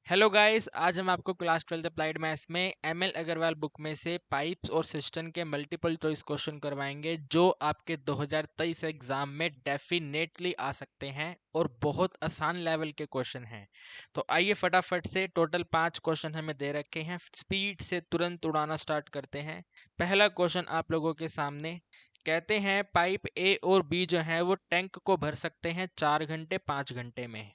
Hello guys, आज हम आपको क्लास 12th अप्लाइड मैथ्स में एमएल अग्रवाल बुक में से पाइप्स और सिस्टम के मल्टीपल चॉइस क्वेश्चन करवाएंगे जो आपके 2023 एग्जाम में डेफिनेटली आ सकते हैं और बहुत आसान लेवल के क्वेश्चन हैं। तो आइए फटाफट से, टोटल 5 क्वेश्चन हमें दे रखे हैं, स्पीड से तुरंत उड़ाना स्टार्ट करते हैं। पहला क्वेश्चन आप लोगों के सामने कहते हैं पाइप ए और बी जो है वो टैंक को भर सकते हैं 4 घंटे 5 घंटे में।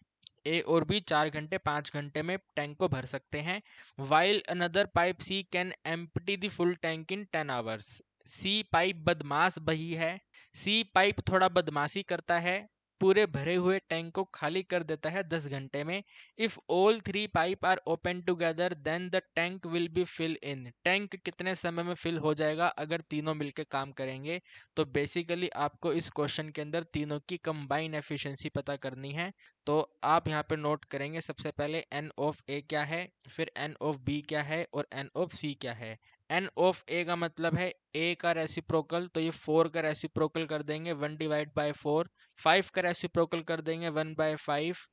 ए और बी 4 घंटे 5 घंटे में टैंक को भर सकते हैं। While another pipe C can empty the full tank in 10 hours. C pipe बदमाश बही है। सी पाइप थोड़ा बदमाशी करता है, पूरे भरे हुए टैंक को खाली कर देता है 10 घंटे में। If all 3 pipe are open together then the tank will be fill in. Tank कितने समय में फिल हो जाएगा अगर तीनों मिलकर काम करेंगे? तो बेसिकली आपको इस क्वेश्चन के अंदर तीनों की कंबाइन एफिशिएंसी पता करनी है। तो आप यहाँ पे नोट करेंगे सबसे पहले एन ऑफ ए क्या है, फिर एन ऑफ बी क्या है और एन ऑफ सी क्या है। एन ऑफ ए का मतलब है ए का रेसिप्रोकल, तो ये 4 का रेसिप्रोकल कर देंगे 1 डिवाइड बाय 4। 5 का रेसिप्रोकल कर देंगे 1 बाय 5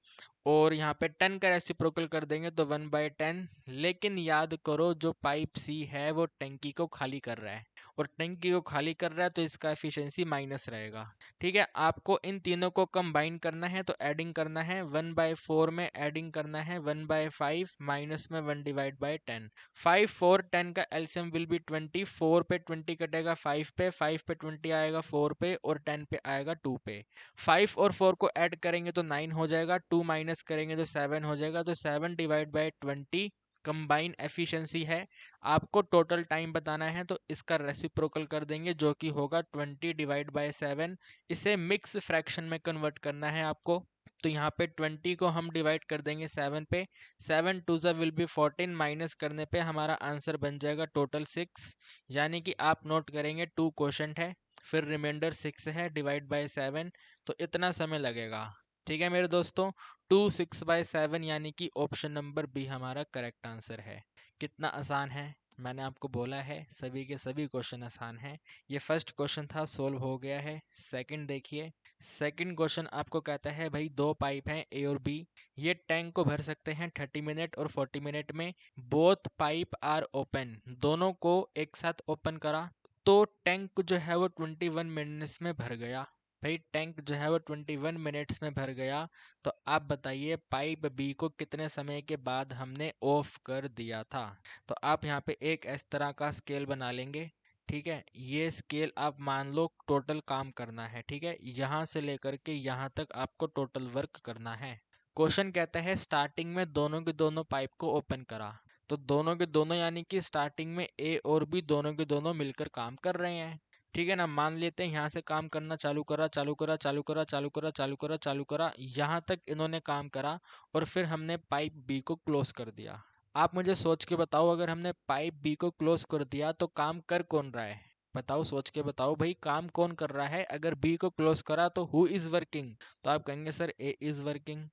और यहाँ पे 10 का रेसिप्रोकल कर देंगे तो 1 बाय 10। लेकिन याद करो जो पाइप सी है वो टंकी को खाली कर रहा है और टंकी को खाली कर रहा है तो इसका एफिशिएंसी माइनस रहेगा। ठीक है, आपको इन तीनों को कंबाइन करना है तो एडिंग करना है 1 बाय 4 में एडिंग करना है 1 बाय 5 माइनस में 1 डिवाइड बाय 10। 5 4 10 का एलसीएम विल बी 20। 4 पे 20 कटेगा 5 पे, 5 पे 20 आएगा 4 पे और 10 पे आएगा 2 पे। 5 और 4 को ऐड करेंगे तो 9 हो जाएगा, 2 माइनस करेंगे तो 7 हो जाएगा, तो 7 डिवाइड बाय 20 कंबाइन एफिशिएंसी है। आपको टोटल टाइम बताना है तो इसका रेसिप्रोकल कर देंगे जो कि होगा 20 डिवाइड बाय 7। इसे मिक्स फ्रैक्शन में कन्वर्ट करना है आपको, तो यहाँ पे 20 को हम डिवाइड कर देंगे 7 पे। 7 टू ज़ा विल बी 14, माइनस करने पे हमारा आंसर बन जाएगा टोटल 6। यानी कि आप नोट करेंगे 2 क्वोशंट है फिर रिमाइंडर 6 है डिवाइड बाय 7, तो इतना समय लगेगा। ठीक है मेरे दोस्तों, 2 6 बाय 7 यानी कि ऑप्शन नंबर बी हमारा करेक्ट आंसर है। कितना आसान है, मैंने आपको बोला है सभी के सभी क्वेश्चन आसान हैं। ये फर्स्ट क्वेश्चन था, सोल्व हो गया है। सेकंड देखिए, सेकंड क्वेश्चन आपको कहता है भाई दो पाइप हैं ए और बी, ये टैंक को भर सकते हैं 30 मिनट और 40 मिनट में। बोथ पाइप आर ओपन, दोनों को एक साथ ओपन करा तो टैंक जो है वो 21 मिनट्स में भर गया। भाई टैंक जो है वो 21 मिनट्स में भर गया, तो आप बताइए पाइप बी को कितने समय के बाद हमने ऑफ कर दिया था। तो आप यहाँ पे एक इस तरह का स्केल बना लेंगे। ठीक है, ये स्केल आप मान लो टोटल काम करना है। ठीक है, यहाँ से लेकर के यहाँ तक आपको टोटल वर्क करना है। क्वेश्चन कहता है स्टार्टिंग में दोनों के दोनों पाइप को ओपन करा, तो दोनों के दोनों यानी कि स्टार्टिंग में ए और बी दोनों के दोनों मिलकर काम कर रहे हैं। ठीक है ना, मान लेते हैं यहाँ से काम करना चालू करा चालू करा चालू करा चालू करा चालू करा चालू करा, यहाँ तक इन्होंने काम करा और फिर हमने पाइप बी को क्लोज कर दिया। आप मुझे सोच के बताओ, अगर हमने पाइप बी को क्लोज कर दिया तो काम कर कौन रहा है? बताओ, सोच के बताओ भाई, काम कौन कर रहा है? अगर बी को क्लोज करा तो हु इज वर्किंग? तो आप कहेंगे सर ए इज वर्किंग।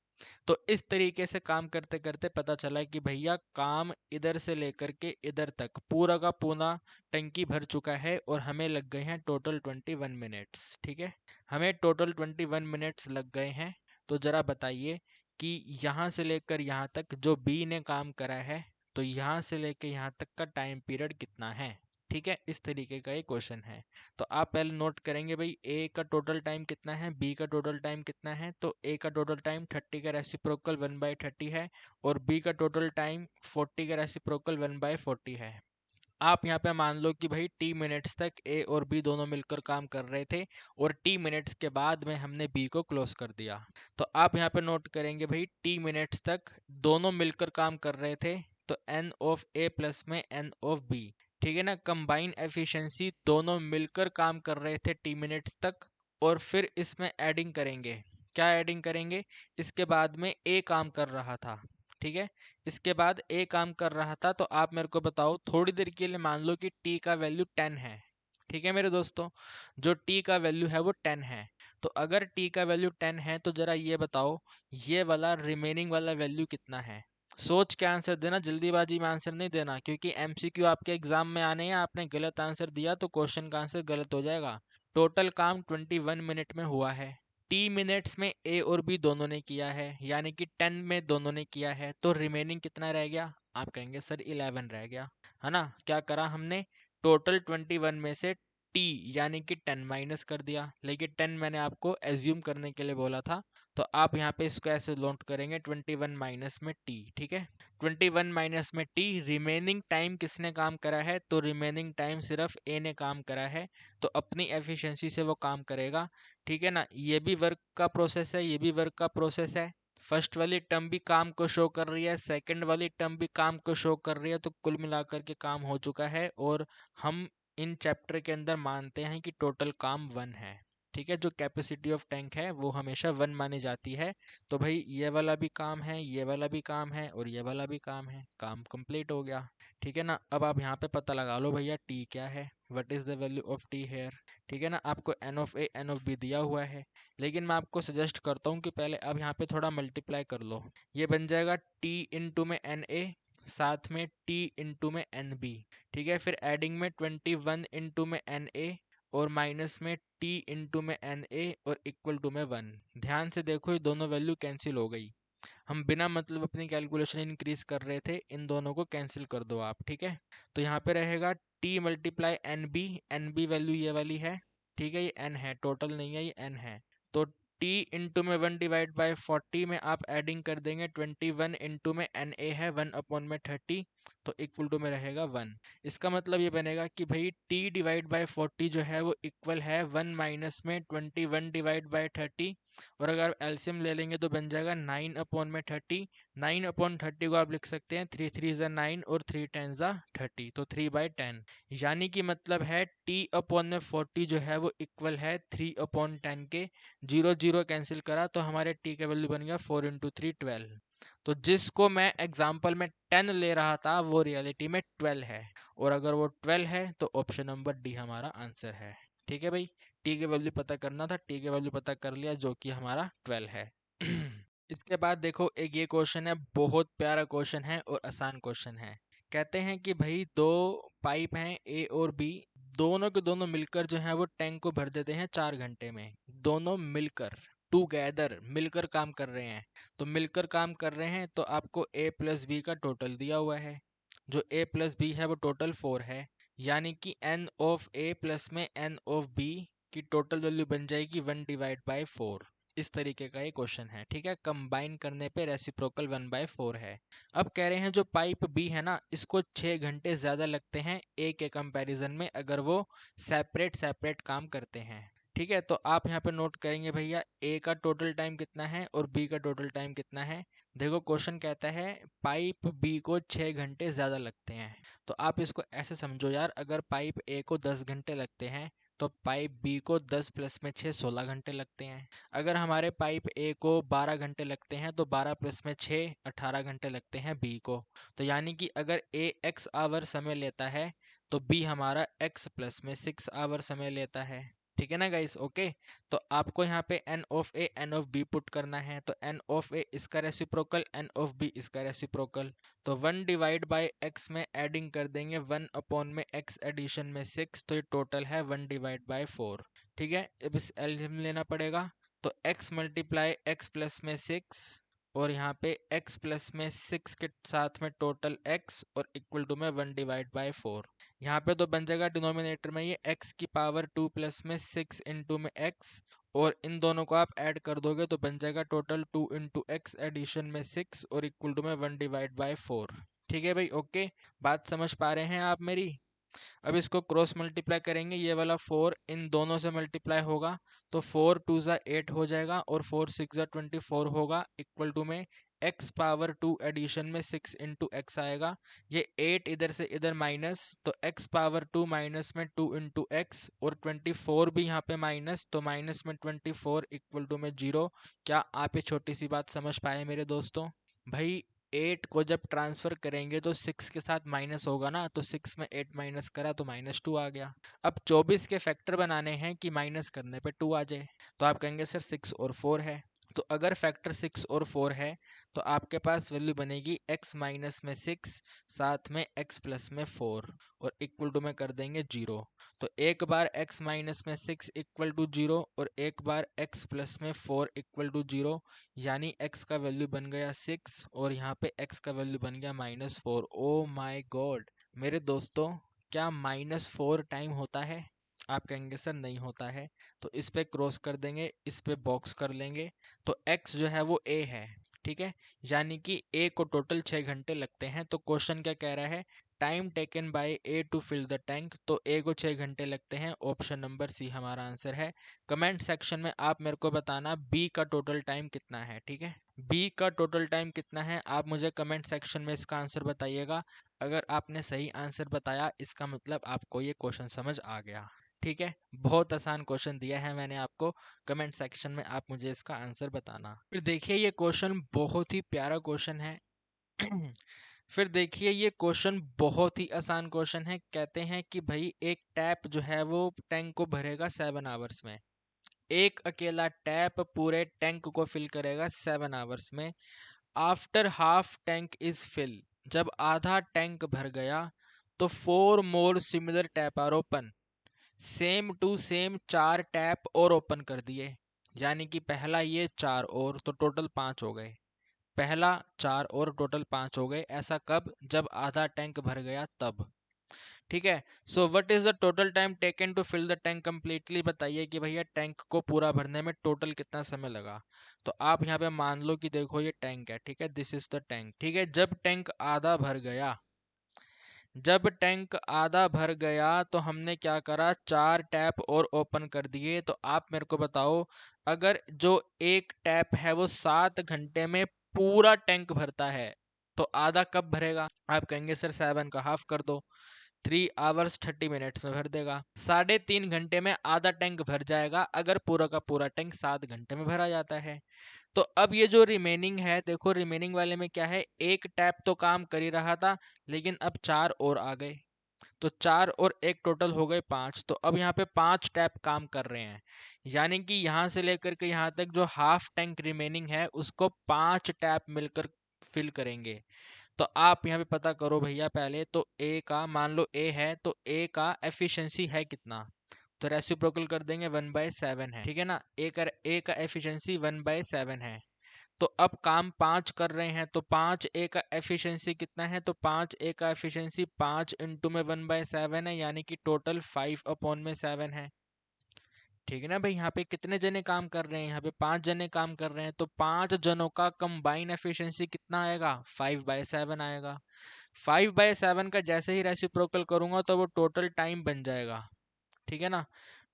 तो इस तरीके से काम करते करते पता चला कि भैया काम इधर से लेकर के इधर तक पूरा का पूरा टंकी भर चुका है और हमें लग गए हैं टोटल 21 मिनट्स। ठीक है, हमें टोटल 21 मिनट्स लग गए हैं। तो जरा बताइए कि यहाँ से लेकर यहाँ तक जो बी ने काम करा है, तो यहाँ से लेकर यहाँ तक का टाइम पीरियड कितना है? ठीक है, इस तरीके का एक क्वेश्चन है। तो आप पहले नोट करेंगे भाई ए का टोटल टाइम कितना है, बी का टोटल टाइम कितना है। तो ए का टोटल टाइम 30 का रेसिप्रोकल 1/30 है और बी का टोटल टाइम 40 का रेसिप्रोकल 1/40 है। आप यहाँ पे मान लो कि भाई टी मिनट्स तक ए और बी दोनों मिलकर काम कर रहे थे और टी मिनट्स के बाद में हमने बी को क्लोज कर दिया। तो आप यहाँ पे नोट करेंगे भाई टी मिनट्स तक दोनों मिलकर काम कर रहे थे, तो एन ऑफ ए प्लस में एन ऑफ बी। ठीक है ना, कंबाइन एफिशिएंसी दोनों मिलकर काम कर रहे थे टी मिनट्स तक। और फिर इसमें एडिंग करेंगे, क्या एडिंग करेंगे? इसके बाद में ए काम कर रहा था। ठीक है, इसके बाद ए काम कर रहा था, तो आप मेरे को बताओ थोड़ी देर के लिए मान लो कि टी का वैल्यू 10 है। ठीक है मेरे दोस्तों, जो टी का वैल्यू है वो 10 है। तो अगर टी का वैल्यू 10 है तो जरा ये बताओ ये वाला रिमेनिंग वाला वैल्यू कितना है? सोच के आंसर देना, जल्दीबाजी में आंसर नहीं देना, क्योंकि एमसीक्यू आपके एग्जाम में आने हैं। आपने गलत आंसर दिया तो क्वेश्चन का आंसर गलत हो जाएगा। टोटल काम 21 मिनट में हुआ है। टी मिनट्स में ए और बी दोनों ने किया है, यानी कि 10 में दोनों ने किया है, तो रिमेनिंग कितना रह गया? आप कहेंगे सर 11 रह गया, है ना। क्या करा हमने? टोटल 21 में से टी यानी कि 10 माइनस कर दिया, लेकिन 10 मैंने आपको एज्यूम करने के लिए बोला था, तो आप यहाँ पे इसको ऐसे नोट करेंगे 21 माइनस में टी, ठीक है। 21 माइनस में टी, रिमेनिंग टाइम किसने काम करा है? तो रिमेनिंग टाइम सिर्फ ए ने काम करा है, तो अपनी एफिशिएंसी से वो काम करेगा, ठीक है ना। ये भी वर्क का प्रोसेस है, ये भी वर्क का प्रोसेस है। फर्स्ट वाली टर्म भी काम को शो कर रही है, सेकंड वाली टर्म भी काम को शो कर रही है, तो कुल मिलाकर के काम हो चुका है, और हम इन चैप्टर के अंदर मानते हैं कि टोटल काम 1 है, ठीक है। जो कैपेसिटी ऑफ टैंक है वो हमेशा 1 मानी जाती है। तो भाई ये वाला भी काम है, ये वाला भी काम है, और ये वाला भी काम है, काम कंप्लीट हो गया, ठीक है ना। अब आप यहाँ पे पता लगा लो भैया टी क्या है, what is the value of T here, ठीक है ना। आपको N of A N of B दिया हुआ है, लेकिन मैं आपको सजेस्ट करता हूँ कि पहले आप यहाँ पे थोड़ा मल्टीप्लाई कर लो। ये बन जाएगा टी इंटू में एन ए, साथ में टी इंटू में एन बी, ठीक है। फिर एडिंग में 21 इंटू में एन ए, और माइनस में टी इंटू में एन ए, और इक्वल टू में 1। ध्यान से देखो ये दोनों वैल्यू कैंसिल हो गई, हम बिना मतलब अपनी कैलकुलेशन इंक्रीज कर रहे थे, इन दोनों को कैंसिल कर दो आप, ठीक है। तो यहाँ पे रहेगा T multiply N B value ये वाली है, ठीक है, ये एन है, टोटल नहीं है, ये एन है। तो टी इंटू में 1 डिवाइड बाई 40 में आप एडिंग कर देंगे 21 इंटू में एन ए है 1 अपॉन में 30, तो इक्वल टू में रहेगा 1। इसका मतलब ये बनेगा कि भाई टी डिवाइड बाई 40 जो है वो इक्वल है 1 माइनस में 21 डिवाइड बाई 30, और अगर एलसीएम ले लेंगे तो बन जाएगा 9 अपॉन में 30। 9 अपॉन 30 को आप लिख सकते हैं 3 3 ज़ा 9 और 3 10 ज़ा 30, तो 3/10, यानी कि मतलब है t अपॉन में 40 जो है वो इक्वल है 3 अपॉन 10 के। 0 0 कैंसिल करा तो हमारे t का वैल्यू बन गया 4 इंटू 3 12। तो जिसको मैं एग्जाम्पल में 10 ले रहा था वो रियलिटी में 12 है, और अगर वो 12 है तो ऑप्शन नंबर डी हमारा आंसर है, ठीक है भाई। टी के वैल्यू पता करना था, टी के वैल्यू पता कर लिया जो कि हमारा 12 है। इसके बाद देखो एक ये क्वेश्चन है, बहुत प्यारा क्वेश्चन है और आसान क्वेश्चन है। कहते हैं कि भाई दो पाइप हैं ए और बी, दोनों के दोनों मिलकर जो है वो टैंक को भर देते हैं 4 घंटे में। दोनों मिलकर, टूगेदर, मिलकर काम कर रहे हैं। तो मिलकर काम कर रहे हैं तो आपको ए प्लस बी का टोटल दिया हुआ है, जो ए प्लस बी है वो टोटल 4 है, यानी कि एन ऑफ ए प्लस में एन ऑफ बी की टोटल वैल्यू बन जाएगी 1 डिवाइड बाई 4। इस तरीके का ये क्वेश्चन है, ठीक है। कंबाइन करने पे रेसिप्रोकल 1/4 है। अब कह रहे हैं जो पाइप बी है ना, इसको 6 घंटे ज्यादा लगते हैं ए के कंपैरिजन में, अगर वो सेपरेट सेपरेट काम करते हैं, ठीक है। तो आप यहाँ पे नोट करेंगे भैया ए का टोटल टाइम कितना है और बी का टोटल टाइम कितना है। देखो क्वेश्चन कहता है पाइप बी को 6 घंटे ज्यादा लगते हैं, तो आप इसको ऐसे समझो यार, अगर पाइप ए को 10 घंटे लगते हैं तो पाइप बी को 10 प्लस में 6 16 घंटे लगते हैं। अगर हमारे पाइप ए को 12 घंटे लगते हैं तो 12 प्लस में 6 18 घंटे लगते हैं बी को। तो यानी कि अगर ए x आवर समय लेता है तो बी हमारा x प्लस में 6 आवर समय लेता है, ठीक है ना गाइस। ओके, तो आपको यहाँ पे n of A N of B put करना है, तो n ऑफ ए इसका रेसिप्रोकल, n ऑफ बी इसका रेसिप्रोकल। तो 1 डिवाइड बाई x में एडिंग कर देंगे 1 अपॉन में x एडिशन में 6, तो ये टोटल है 1 डिवाइड बाई 4, ठीक है। अब इस एलसीएम लेना पड़ेगा, तो x मल्टीप्लाई x प्लस में 6, और यहाँ पे x प्लस में 6 के साथ में टोटल x, और इक्वल टू में 1 डिवाइड बाई 4। यहाँ पे तो बन जाएगा डिनोमिनेटर में ये x की पावर 2 प्लस में 6 इंटू में x, और इन दोनों को आप ऐड कर दोगे तो बन जाएगा टोटल 2 इंटू एक्स एडिशन में 6, और इक्वल टू में 1 डिवाइड बाई 4, ठीक है भाई। ओके, बात समझ पा रहे हैं आप मेरी। अब इसको क्रॉस मल्टीप्लाई करेंगे, ये वाला 4 इन दोनों से मल्टीप्लाई होगा, तो 4 2 ज़ा 8 हो जाएगा, और 4 6 ज़ा 24 होगा, इक्वल टू में x पावर 2 एडिशन में 6 इंटू एक्स आएगा। ये 8 इधर से इधर माइनस, तो x पावर 2 माइनस में 2 इंटू एक्स, और 24 भी यहाँ पे माइनस, तो माइनस में 24 इक्वल टू में 0। क्या आप ये छोटी सी बात समझ पाए मेरे दोस्तों? भाई 8 को जब ट्रांसफर करेंगे तो 6 के साथ माइनस होगा ना, तो 6 में 8 माइनस करा तो -2 आ गया। अब 24 के फैक्टर बनाने हैं कि माइनस करने पे 2 आ जाए, तो आप कहेंगे सर 6 और 4 है, तो अगर फैक्टर 6 और 4 है तो आपके पास वैल्यू बनेगी x माइनस में 6 साथ में x प्लस में 4 और इक्वल टू में कर देंगे 0। तो एक बार x माइनस में 6 इक्वल टू 0 और एक बार x प्लस में 4 इक्वल टू 0, यानी x का वैल्यू बन गया 6 और यहाँ पे x का वैल्यू बन गया -4। ओ माय गॉड मेरे दोस्तों, क्या -4 टाइम होता है? आप कहेंगे सर नहीं होता है, तो इस पे क्रॉस कर देंगे, इस पे बॉक्स कर लेंगे। तो x जो है वो a है, ठीक है, यानी कि a को टोटल 6 घंटे लगते हैं। तो क्वेश्चन क्या कह रहा है, time taken by a to fill the tank, तो a को 6 घंटे लगते हैं। ऑप्शन नंबर सी हमारा आंसर है। कमेंट सेक्शन में आप मेरे को बताना b का टोटल टाइम कितना है, ठीक है, b का टोटल टाइम कितना है, आप मुझे कमेंट सेक्शन में इसका आंसर बताइएगा। अगर आपने सही आंसर बताया इसका मतलब आपको ये क्वेश्चन समझ आ गया, ठीक है। बहुत आसान क्वेश्चन दिया है मैंने आपको, कमेंट सेक्शन में आप मुझे इसका आंसर बताना। फिर देखिए ये क्वेश्चन बहुत ही प्यारा क्वेश्चन है। फिर देखिए ये क्वेश्चन बहुत ही आसान क्वेश्चन है। कहते हैं कि भाई एक टैप जो है वो टैंक को भरेगा 7 आवर्स में। एक अकेला टैप पूरे टैंक को फिल करेगा 7 आवर्स में। After half tank is fill, जब आधा टैंक भर गया तो 4 more similar tap are open, same to same 4 tap और ओपन कर दिए। यानी कि पहला ये 4 और, तो टोटल 5 हो गए। पहला 4 और टोटल 5 हो गए। ऐसा कब? जब आधा टैंक भर गया तब, ठीक है। So what is the total time taken to fill the tank completely, बताइए कि भैया टैंक को पूरा भरने में टोटल कितना समय लगा। तो आप यहाँ पे मान लो कि देखो ये टैंक है, ठीक है, दिस इज द टैंक, ठीक है। जब टैंक आधा भर गया, जब टैंक आधा भर गया तो हमने क्या करा, 4 टैप और ओपन कर दिए। तो आप मेरे को बताओ, अगर जो एक टैप है वो 7 घंटे में पूरा टैंक भरता है तो आधा कब भरेगा? आप कहेंगे सर 7 का हाफ कर दो, 3 आवर्स 30 मिनट्स में भर देगा। 3.5 घंटे में आधा टैंक भर जाएगा अगर पूरा का पूरा टैंक 7 घंटे में भरा जाता है। तो अब ये जो रिमेनिंग है, देखो रिमेनिंग वाले में क्या है, एक टैप तो काम कर ही रहा था लेकिन अब 4 और आ गए। तो 4 और 1 टोटल हो गए 5। तो अब यहाँ पे 5 टैप काम कर रहे हैं, यानी कि यहाँ से लेकर के यहाँ तक जो हाफ टैंक रिमेनिंग है उसको 5 टैप मिलकर फिल करेंगे। तो आप यहाँ पे पता करो भैया पहले तो ए का, मान लो ए है तो ए का एफिशिएंसी है कितना, तो रेसिप्रोकल कर देंगे 1/7 है, ठीक है ना। ए का एफिशिएंसी 1/7 है। तो अब काम 5 कर रहे हैं तो 5 ए का एफिशिएंसी कितना है, तो 5 ए का एफिशिएंसी 5 इंटू में 1/7 है, यानी कि टोटल 5/7 है, ठीक है ना भाई। यहाँ पे कितने जने काम कर रहे हैं, यहाँ पे 5 जने काम कर रहे हैं, तो 5 जनों का कंबाइन एफिशिएंसी कितना आएगा, 5/7 आएगा। 5/7 का जैसे ही रेसिप्रोकल करूंगा तो वो टोटल टाइम बन जाएगा, ठीक है ना।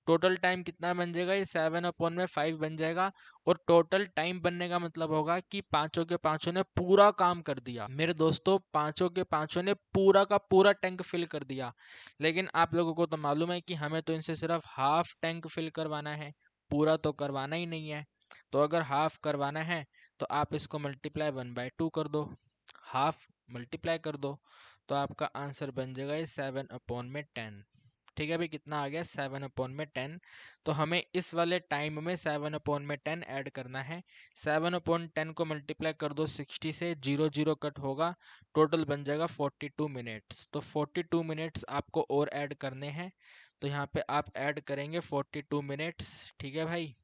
टोटल टाइम कितना बन जाएगा, ये 7/5 बन जाएगा। और टोटल टाइम बनने का मतलब होगा कि पांचों के पांचों ने पूरा काम कर दिया मेरे दोस्तों, पांचों के पांचों ने पूरा का पूरा टैंक फिल कर दिया। लेकिन आप लोगों को तो मालूम है कि हमें तो इनसे सिर्फ हाफ टैंक फिल करवाना है, पूरा तो करवाना ही नहीं है। तो अगर हाफ करवाना है तो आप इसको मल्टीप्लाई 1/2 कर दो, हाफ मल्टीप्लाई कर दो, तो आपका आंसर बन जाएगा ये 7/10, ठीक है भाई। कितना आ गया, 7/10। तो हमें इस वाले टाइम में 7/10 ऐड करना है। 7/10 को मल्टीप्लाई कर दो 60 से, 0 0 कट होगा, टोटल बन जाएगा 42 मिनट्स। तो 42 मिनट्स आपको और ऐड करने हैं, तो यहाँ पे आप ऐड करेंगे 42 मिनट्स, ठीक है भाई।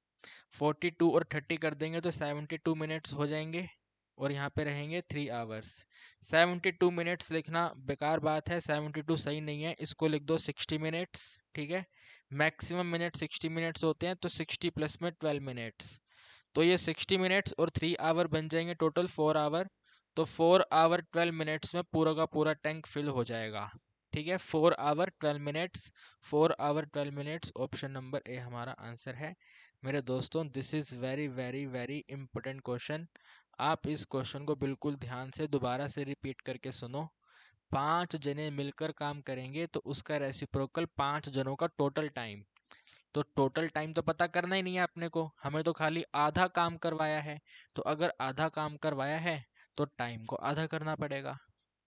42 और 30 कर देंगे तो 72 मिनट्स हो जाएंगे और यहाँ पे रहेंगे 3 आवर्स। 72 मिनट्स लिखना बेकार बात है, 72 सही नहीं है, इसको लिख दो 60 मिनट्स, ठीक है। मैक्सिमम मिनट 60 मिनट्स होते हैं, तो 60 प्लस में 12 मिनट्स, तो ये 60 मिनट्स और 3 आवर बन जाएंगे, टोटल 4 आवर। तो 4 आवर 12 मिनट्स में पूरा का पूरा टैंक फिल हो जाएगा, ठीक है। 4 hour 12 minutes, 4 hour 12 minutes, option number A हमारा आंसर है। मेरे दोस्तों this is very very very important question. आप इस क्वेश्चन को बिल्कुल ध्यान से दोबारा से रिपीट करके सुनो। 5 जने मिलकर काम करेंगे तो उसका रेसिप्रोकल 5 जनों का टोटल टाइम। तो टोटल टाइम तो पता करना ही नहीं है अपने को, हमें तो खाली आधा काम करवाया है। तो अगर आधा काम करवाया है तो टाइम को आधा करना पड़ेगा।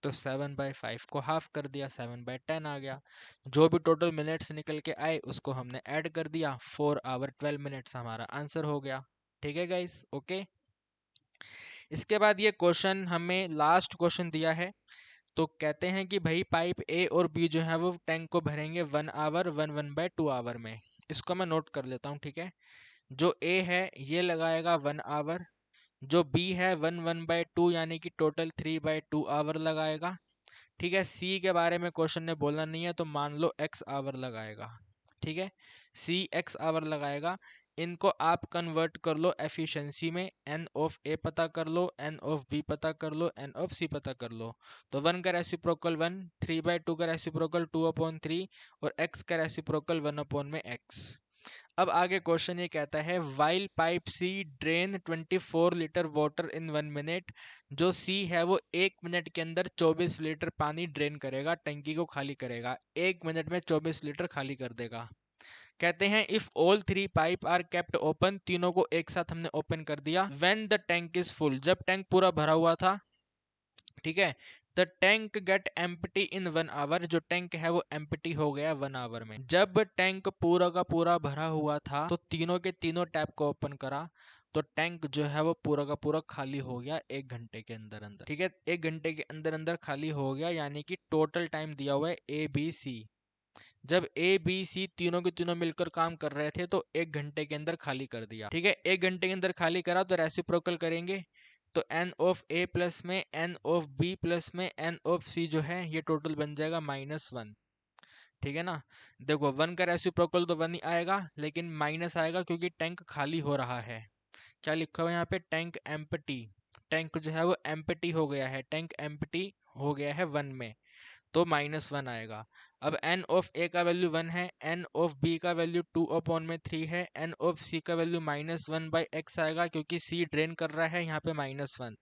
तो 7/5 को हाफ कर दिया, 7/10 आ गया। जो भी टोटल मिनट्स निकल के आए उसको हमने ऐड कर दिया, 4 आवर 12 मिनट्स हमारा आंसर हो गया। ठीक है गाइस, ओके। इसके बाद ये क्वेश्चन हमें लास्ट क्वेश्चन दिया है, तो कहते हैं कि भाई पाइप ए और बी जो है वो टैंक को भरेंगे 1 आवर 1/2 आवर में। इसको मैं नोट कर लेता हूँ, ठीक है। जो ए है ये लगाएगा 1 आवर, जो बी है 1/2 यानी कि टोटल 3/2 आवर लगाएगा, ठीक है। सी के बारे में क्वेश्चन ने बोला नहीं है, तो मान लो एक्स आवर लगाएगा, ठीक है। सी एक्स आवर लगाएगा। इनको आप कन्वर्ट कर लो एफिशिएंसी में, एन ऑफ ए पता कर लो, एन ऑफ बी पता कर लो, एन ऑफ सी पता कर लो। तो 1 का रेसिप्रोकल 1, 3/2 का रेसिप्रोकल 2/3 और x का रेसिप्रोकल 1/x। अब आगे क्वेश्चन ये कहता है while pipe C drain 24 litre water in 1 minute. जो सी है वो 1 मिनट के अंदर 24 लीटर पानी ड्रेन करेगा, टंकी को खाली करेगा, 1 मिनट में 24 लीटर खाली कर देगा। कहते हैं if all 3 pipe are kept open, तीनों को एक साथ हमने ओपन कर दिया, when the tank is full, जब टैंक पूरा भरा हुआ था, ठीक है। The tank get empty in 1 hour, जो टैंक है वो एम्प्टी हो गया 1 आवर में। जब टैंक पूरा का पूरा भरा हुआ था तो तीनों के तीनों टैप को ओपन करा, तो टैंक जो है वो पूरा का पूरा खाली हो गया 1 घंटे के अंदर अंदर, ठीक है। 1 घंटे के अंदर अंदर खाली हो गया, यानी कि टोटल टाइम दिया हुआ है ABC। जब ABC तीनों के तीनों मिलकर काम कर रहे थे तो 1 घंटे के अंदर खाली कर दिया, ठीक है। 1 घंटे के अंदर खाली करा तो रेसिप्रोकल करेंगे, तो n ऑफ A प्लस में n ऑफ B प्लस में n ऑफ C जो है ये टोटल बन जाएगा -1, ठीक है ना। देखो 1 का रेसिप्रोकल तो 1 ही आएगा, लेकिन माइनस आएगा क्योंकि टैंक खाली हो रहा है। क्या लिखा हुआ है यहाँ पे, टैंक एम्प्टी। टैंक जो है वो एम्प्टी हो गया है, टैंक एम्प्टी हो गया है 1 में, तो -1 आएगा। अब n ऑफ A का वैल्यू 1 है, n ऑफ B का वैल्यू 2/3 है, n ऑफ C का वैल्यू -1/x आएगा, क्योंकि C ड्रेन कर रहा है यहाँ पे -1।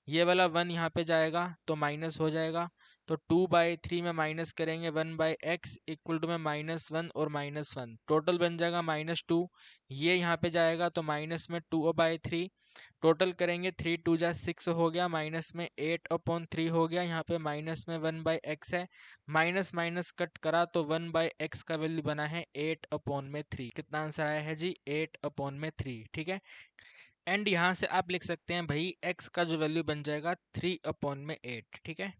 ये वाला 1 यहाँ पे जाएगा तो माइनस हो जाएगा, तो 2/3 में माइनस करेंगे 1/x इक्वल टू में -1 और -1, टोटल बन जाएगा -2। ये यहाँ पे जाएगा तो माइनस में 2/3, टोटल करेंगे 3 2 जा 6 हो गया, माइनस में 8/3 हो गया, यहाँ पे माइनस में 1/x है, माइनस माइनस कट करा तो 1/x का वैल्यू बना है 8/3। कितना आंसर आया है जी, 8/3, ठीक है। एंड यहाँ से आप लिख सकते हैं भाई x का जो वैल्यू बन जाएगा 3/8, ठीक है।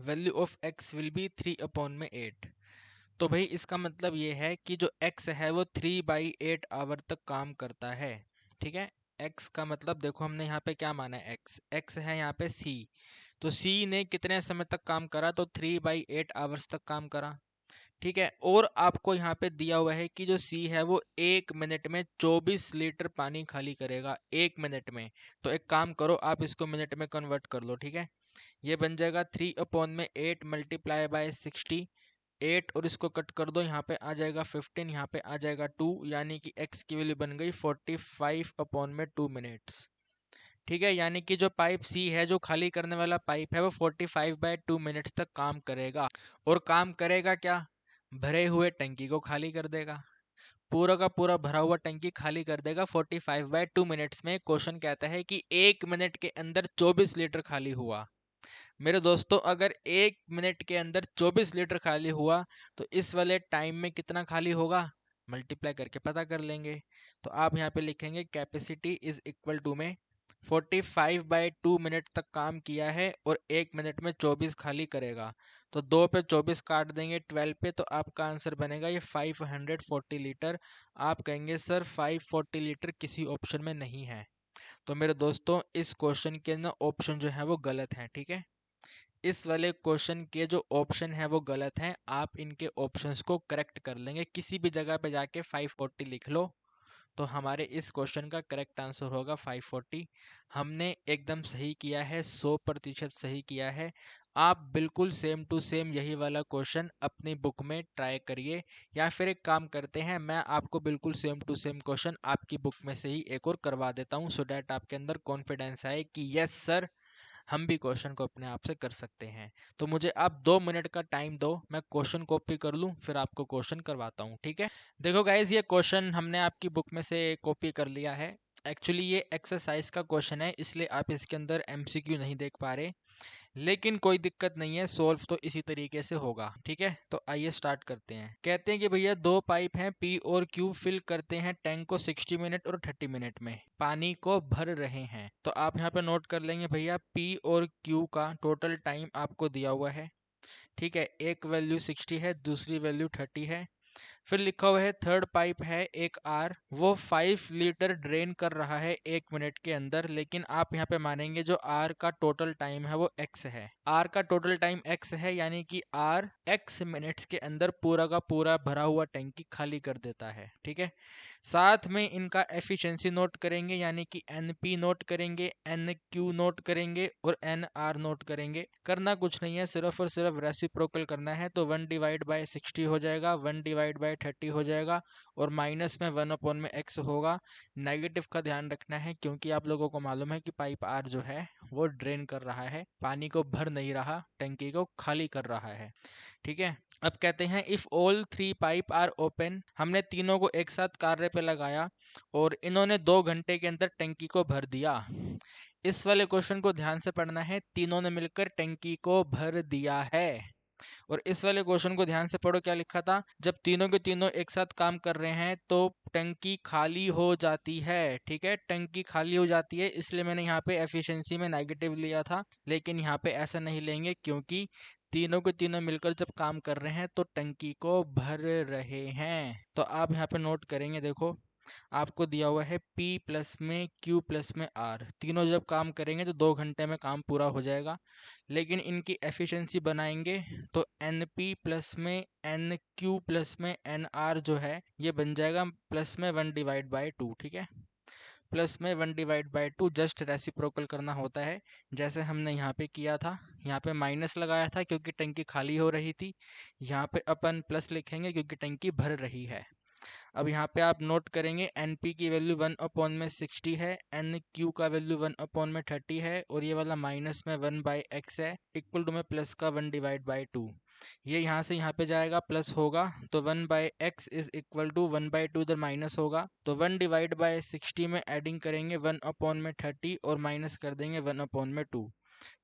Value of x will be 3/8। तो भाई इसका मतलब ये है कि जो x है वो 3/8 आवर तक काम करता है, ठीक है। x का मतलब देखो हमने यहाँ पे क्या माना है, x है यहाँ पे c, तो c ने कितने समय तक काम करा, तो 3/8 आवर्स तक काम करा, ठीक है। और आपको यहाँ पे दिया हुआ है कि जो सी है वो 1 मिनट में 24 लीटर पानी खाली करेगा, 1 मिनट में। तो एक काम करो, आप इसको मिनट में कन्वर्ट कर लो, ठीक है। ये बन जाएगा 3/8 मल्टीप्लाई बाय 60, 8 और इसको कट कर दो, यहाँ पे आ जाएगा 15, यहाँ पे आ जाएगा 2, यानी कि x की वैल्यू बन गई 45/2 मिनट्स, ठीक है। यानी कि जो पाइप सी है, जो खाली करने वाला पाइप है, वो 45/2 मिनट्स तक काम करेगा। और काम करेगा क्या, भरे हुए टंकी को खाली कर देगा, पूरा का पूरा भरा हुआ टंकी खाली कर देगा 45/2 मिनट्स में। क्वेश्चन कहता है कि 1 मिनट के अंदर 24 लीटर खाली हुआ। मेरे दोस्तों अगर 1 मिनट के अंदर 24 लीटर खाली हुआ तो इस वाले टाइम में कितना खाली होगा, मल्टीप्लाई करके पता कर लेंगे। तो आप यहाँ पे लिखेंगे कैपेसिटी इज इक्वल टू में 45/2 मिनट तक काम किया है और 1 मिनट में 24 खाली करेगा, तो 2 पे 24 काट देंगे 12 पे, तो आपका आंसर बनेगा ये 540 लीटर। आप कहेंगे सर 540 लीटर किसी ऑप्शन में नहीं है, तो मेरे दोस्तों इस क्वेश्चन के ना ऑप्शन जो है वो गलत है, ठीक है। इस वाले क्वेश्चन के जो ऑप्शन है वो गलत हैं, आप इनके ऑप्शंस को करेक्ट कर लेंगे, किसी भी जगह पे जाके 540 लिख लो, तो हमारे इस क्वेश्चन का करेक्ट आंसर होगा 540। हमने एकदम सही किया है, 100% सही किया है। आप बिल्कुल सेम टू सेम यही वाला क्वेश्चन अपनी बुक में ट्राई करिए, या फिर एक काम करते हैं, मैं आपको बिल्कुल सेम टू सेम क्वेश्चन आपकी बुक में से ही एक और करवा देता हूँ, सो डैट आपके अंदर कॉन्फिडेंस आए कि यस सर हम भी क्वेश्चन को अपने आप से कर सकते हैं। तो मुझे आप 2 मिनट का टाइम दो, मैं क्वेश्चन कॉपी कर लूँ, फिर आपको क्वेश्चन करवाता हूँ, ठीक है। देखो गाइज ये क्वेश्चन हमने आपकी बुक में से कॉपी कर लिया है। एक्चुअली ये एक्सरसाइज का क्वेश्चन है, इसलिए आप इसके अंदर एमसीक्यू नहीं देख पा रहे, लेकिन कोई दिक्कत नहीं है, सोल्व तो इसी तरीके से होगा। ठीक है, तो आइए स्टार्ट करते हैं। कहते हैं कि भैया दो पाइप हैं पी और क्यू, फिल करते हैं टैंक को 60 मिनट और 30 मिनट में, पानी को भर रहे हैं। तो आप यहाँ पे नोट कर लेंगे भैया, पी और क्यू का टोटल टाइम आपको दिया हुआ है। ठीक है, एक वैल्यू 60 है, दूसरी वैल्यू 30 है। फिर लिखा हुआ है थर्ड पाइप है एक आर, वो 5 लीटर ड्रेन कर रहा है 1 मिनट के अंदर, लेकिन आप यहाँ पे मानेंगे जो आर का टोटल टाइम है वो एक्स है। आर का टोटल टाइम एक्स है, यानी कि आर एक्स मिनट्स के अंदर पूरा का पूरा भरा हुआ टैंकी खाली कर देता है। ठीक है, साथ में इनका एफिशिएंसी नोट करेंगे, यानी कि एनपी नोट करेंगे, एनक्यू नोट करेंगे और एनआर नोट करेंगे। करना कुछ नहीं है, सिर्फ और सिर्फ रेसिप्रोकल करना है। तो 1 डिवाइड बाय 60 हो जाएगा, 1 डिवाइड बाय 30 हो जाएगा, और माइनस में 1 अपॉन में एक्स होगा। नेगेटिव का ध्यान रखना है, क्योंकि आप लोगों को मालूम है कि पाइप आर जो है वो ड्रेन कर रहा है, पानी को भर नहीं रहा, टंकी को खाली कर रहा है। ठीक है, अब कहते हैं if all 3 pipe are open, हमने तीनों को एक साथ कार्य पे लगाया और इन्होंने 2 घंटे के अंदर टंकी को भर दिया। इस वाले क्वेश्चन को ध्यान से पढ़ना है, तीनों ने मिलकर टंकी को भर दिया है। और इस वाले क्वेश्चन को ध्यान से पढ़ो, क्या लिखा था, जब तीनों के तीनों एक साथ काम कर रहे हैं तो टंकी खाली हो जाती है। ठीक है, टंकी खाली हो जाती है, इसलिए मैंने यहाँ पे एफिशिएंसी में नेगेटिव लिया था, लेकिन यहाँ पे ऐसा नहीं लेंगे, क्योंकि तीनों के तीनों मिलकर जब काम कर रहे हैं तो टंकी को भर रहे हैं। तो आप यहाँ पे नोट करेंगे, देखो आपको दिया हुआ है P प्लस में Q प्लस में R, तीनों जब काम करेंगे तो 2 घंटे में काम पूरा हो जाएगा। लेकिन इनकी एफिशिएंसी बनाएंगे तो NP प्लस में NQ प्लस में NR जो है ये बन जाएगा प्लस में 1 डिवाइड बाई 2। ठीक है, प्लस में 1 डिवाइड बाई 2, जस्ट रेसिप्रोकल करना होता है, जैसे हमने यहाँ पे किया था। यहाँ पे माइनस लगाया था क्योंकि टंकी खाली हो रही थी, यहाँ पे अपन प्लस लिखेंगे क्योंकि टंकी भर रही है। अब यहाँ पे आप नोट करेंगे NP की वैल्यू 1 अपॉन में 60 है, NQ का वैल्यू 1 अपॉन में 30 है, और ये वाला माइनस में 1 बाई एक्स है, इक्वल टू में प्लस का 1 डिवाइड बाई 2। ये यहाँ से यहाँ पे जाएगा, प्लस होगा, तो 1 by x is equal to 1 by 2 इधर माइनस होगा, तो 1 डिवाइड बाई 60 में एडिंग करेंगे 1 अपॉन में 30 और माइनस कर देंगे 1 अपॉन में 2।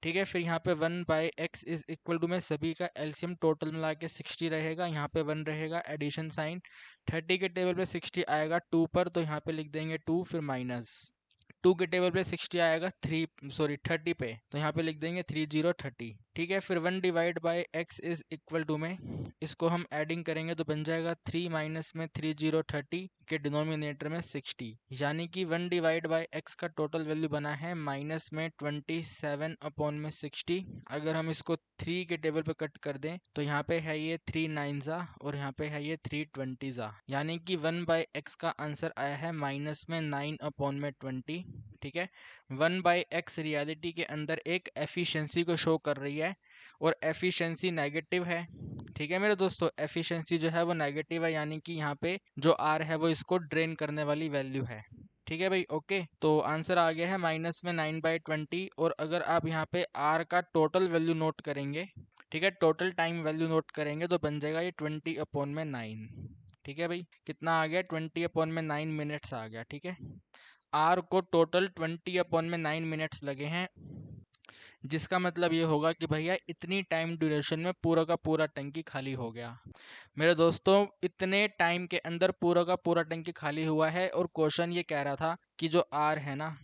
ठीक है, फिर यहाँ पे 1 by x is equal to में सभी का एलसीएम टोटल मिला के 60 रहेगा, यहाँ पे 1 रहेगा, एडिशन साइन, 30 के टेबल पे 60 आएगा 2 पर, तो यहाँ पे लिख देंगे 2, फिर माइनस 2 के टेबल पे 60 आएगा 30 पे, तो यहाँ पे लिख देंगे 30 ठीक है, फिर 1 divide by x is equal to में इसको हम एडिंग करेंगे तो बन जाएगा 3 माइनस में 30 के डिनोमिनेटर में 60, यानी कि 1 डिवाइड बाई एक्स का टोटल वैल्यू बना है माइनस में 27 अपॉन में 60। अगर हम इसको 3 के टेबल पे कट कर दें तो यहाँ पे है ये 3 9 और यहाँ पे है ये 3 20, यानी कि 1 बाई एक्स का आंसर आया है माइनस में 9 अपॉन में 20। ठीक है, 1 बाई एक्स रियलिटी के अंदर एक एफिशिएंसी को शो कर रही है और एफिशिएंसी नेगेटिव है। ठीक है मेरे दोस्तों, एफिशिएंसी जो है वो नेगेटिव है, यानी कि यहाँ पे जो आर है वो इसको ड्रेन करने वाली वैल्यू है। ठीक है भाई, ओके, तो आंसर आ गया है माइनस में 9 बाई 20। और अगर आप यहाँ पे आर का टोटल वैल्यू नोट करेंगे, ठीक है, टोटल टाइम वैल्यू नोट करेंगे तो बन जाएगा ये 20 अपॉन में 9। ठीक है भाई, कितना आ गया, 20 अपॉन में 9 मिनट्स आ गया। ठीक है, आर को टोटल 20 अपॉन में 9 मिनट्स लगे हैं, जिसका मतलब ये होगा कि भैया इतनी टाइम ड्यूरेशन में पूरा का पूरा टंकी खाली हो गया। मेरे दोस्तों, इतने टाइम के अंदर पूरा का पूरा टंकी खाली हुआ है, और क्वेश्चन ये कह रहा था कि जो आर है ना,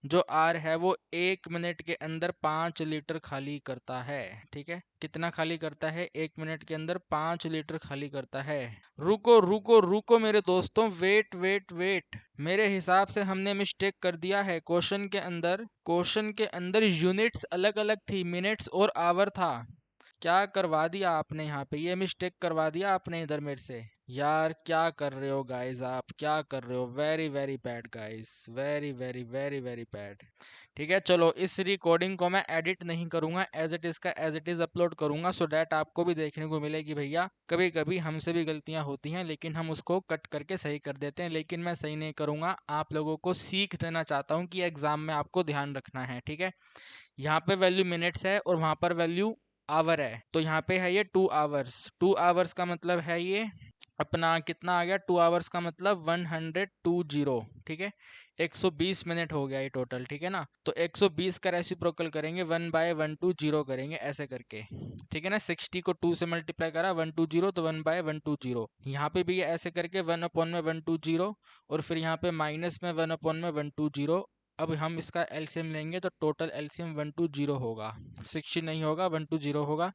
जो आर है वो 1 मिनट के अंदर 5 लीटर खाली करता है। ठीक है, कितना खाली करता है, 1 मिनट के अंदर 5 लीटर खाली करता है। रुको रुको रुको मेरे दोस्तों, वेट वेट वेट, मेरे हिसाब से हमने मिस्टेक कर दिया है। क्वेश्चन के अंदर यूनिट्स अलग अलग थी, मिनट्स और आवर था। क्या करवा दिया आपने यहाँ पे, ये मिस्टेक करवा दिया आपने इधर मेरे से। यार क्या कर रहे हो गाइस, आप क्या कर रहे हो, very very bad guys, very very very very bad. ठीक है, चलो इस रिकॉर्डिंग को मैं एडिट नहीं करूंगा, एज इट इज का एज इट इज अपलोड करूंगा, सो डैट आपको भी देखने को मिलेगी भैया कभी कभी हमसे भी गलतियां होती हैं, लेकिन हम उसको कट करके सही कर देते हैं। लेकिन मैं सही नहीं करूंगा, आप लोगों को सीख देना चाहता हूँ कि एग्जाम में आपको ध्यान रखना है। ठीक है, यहाँ पे वैल्यू मिनट्स है और वहां पर वैल्यू आवर है, तो यहाँ पे है ये 2 आवर्स। 2 आवर्स का मतलब है ये अपना कितना आ गया, 2 आवर्स का मतलब 120, ठीक है, 120 मिनट हो गया ये टोटल, ठीक है ना। तो 120 का रेसिप्रोकल करेंगे, 1/120 करेंगे ऐसे करके, ठीक है ना। 60 को 2 से मल्टीप्लाई करा 120, तो 1/120, यहाँ पे भी ये ऐसे करके 1/120, और फिर यहाँ पे माइनस में 1/120। अब हम इसका एलसीएम लेंगे तो टोटल एलसीएम 120 होगा, 60 नहीं होगा, 120 होगा।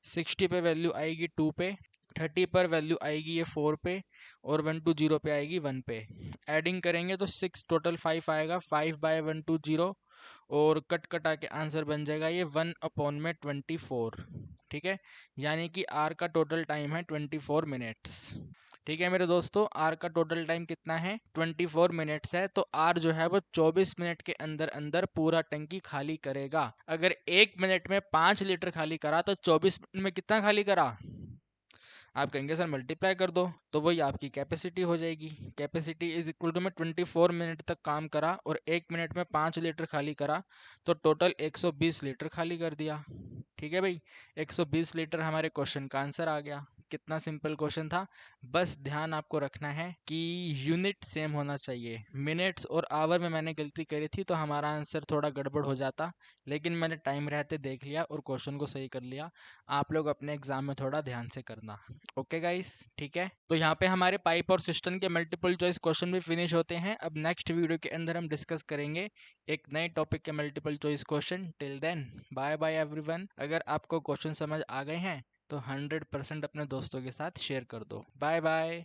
60 पे वैल्यू आएगी 2 पे, 30 पर वैल्यू आएगी ये 4 पे, और 120 पे आएगी 1 पे। एडिंग करेंगे तो 6 टोटल 5 आएगा, 5/120, और कट कटा के आंसर बन जाएगा ये 1/24, ठीक है। यानी कि आर का टोटल टाइम है 24 मिनट्स, ठीक है मेरे दोस्तों। आर का टोटल टाइम कितना है, 24 मिनट्स है। तो आर जो है वो 24 मिनट के अंदर अंदर पूरा टंकी खाली करेगा। अगर 1 मिनट में 5 लीटर खाली करा तो 24 मिनट में कितना खाली करा, आप कहेंगे सर मल्टीप्लाई कर दो, तो वही आपकी कैपेसिटी हो जाएगी। कैपेसिटी इज इक्वल टू में 24 मिनट तक काम करा और 1 मिनट में 5 लीटर खाली करा, तो टोटल 120 लीटर खाली कर दिया, ठीक है भाई। 120 लीटर हमारे क्वेश्चन का आंसर आ गया। कितना सिंपल क्वेश्चन था। बस ध्यान आपको रखना है कि यूनिट सेम होना चाहिए। मिनट्स और आवर में मैंने गलती करी थी तो हमारा आंसर थोड़ा गड़बड़ हो जाता, लेकिन मैंने टाइम रहते देख लिया और क्वेश्चन को सही कर लिया। आप लोग अपने एग्जाम में थोड़ा ध्यान से करना। ओके गाइस, ठीक है। तो यहाँ पे हमारे पाइप और सिस्टम के मल्टीपल चॉइस क्वेश्चन भी फिनिश होते हैं। अब नेक्स्ट वीडियो के अंदर हम डिस्कस करेंगे एक नए टॉपिक के multiple choice question. Till then bye bye everyone. अगर आपको क्वेश्चन समझ आ गए हैं तो 100% अपने दोस्तों के साथ शेयर कर दो। Bye bye.